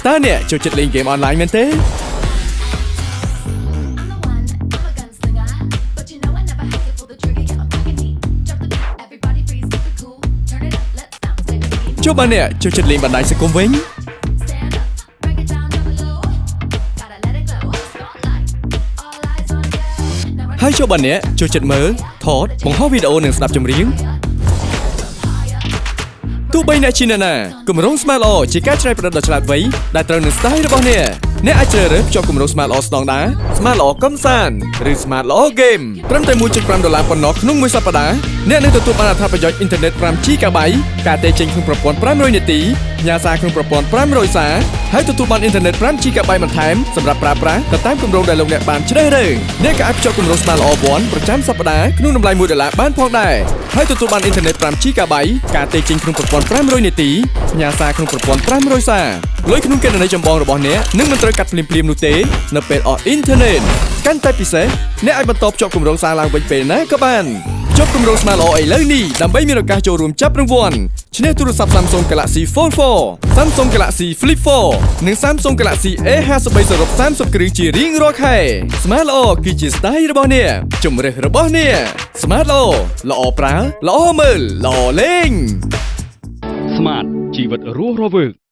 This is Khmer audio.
តើអ្នកចូលចិត្តលេងហ្គេមអនឡាញមែនទេចុះបើអ្នកចូលចិត្តលេងបណ្ដាញសង្គមវិញហើយចុះបើអ្នកចូលចិត្តមើលថតបង្ហោះវីដេអូនិងស្ដាប់ចម្រៀងទោះបីអ្នកជាអ្នកណាគម្រោង Smart Law ជាការច្នៃប្រឌិតដ៏ឆ្លាតវៃដែលត្រូវនឹង style របស់អ្នកអាចជ្រើសរើសភ្ជាប់គម្រោង Smart Law ស្តង់ដារ Smart Law កំសាន្តឬ Smart Law Game ត្រឹមតែ $1.5 ប៉ុណ្ណោះក្នុងមួយសប្តាហ៍អ្នកនឹងទទួលបានអត្ថប្រយោជន៍អ៊ីនធឺណិត 5GB ការទេចេញក្នុងប្រព័ន្ធ500នាទីផ្ញើសារក្នុងប្រព័ន្ធ500សារហើយទទួលបានអ៊ីនធឺណិត 5GB បន្ថែមសម្រាប់ប្រើប្រាស់ទៅតាមគម្រោងដែលលោកអ្នកបានជ្រើសរើសអ្នកក៏អាចភ្ជាប់គម្រោង Smart Law 1ប្រចាំសប្តាហ៍ក្នុងតម្លៃ$1បានផងដែរហើយទទួលបានអ៊ីនធឺណិត 5GB ការទេចេញក្នុងប្រព័ន្ធ500នាទីផ្ញើសារក្នុងប្រព័ន្ធ500សារលុយក្នុងគណនីចម្បងរបស់អ្នកនឹងមិនត្រូវកាត់ភ្លាមៗនោះទេនៅពេលអស់អ៊ីនធឺណិតកាន់តែពិសេសអ្នកអាចបន្តភ្ជាប់គម្រោងសារឡើងវិញពេលណាក៏បានភ្ជាប់គម្រោង Smart Law ឥឡូវនេះដើម្បីមានឱកាសចូលរួមចាប់រង្វាន់ឈ្នះទូរស័ព្ទ Samsung Galaxy Fold 4 Samsung Galaxy Flip 4និង Samsung Galaxy A53 សរុប30គ្រឿងជារៀងរាល់ខែ Smart Law គឺជា style របស់អ្នកជម្រើសរបស់អ្នក Smart Law ល្អប្រើល្អមើលល្អលេង Smart ជីវិតរស់រវើក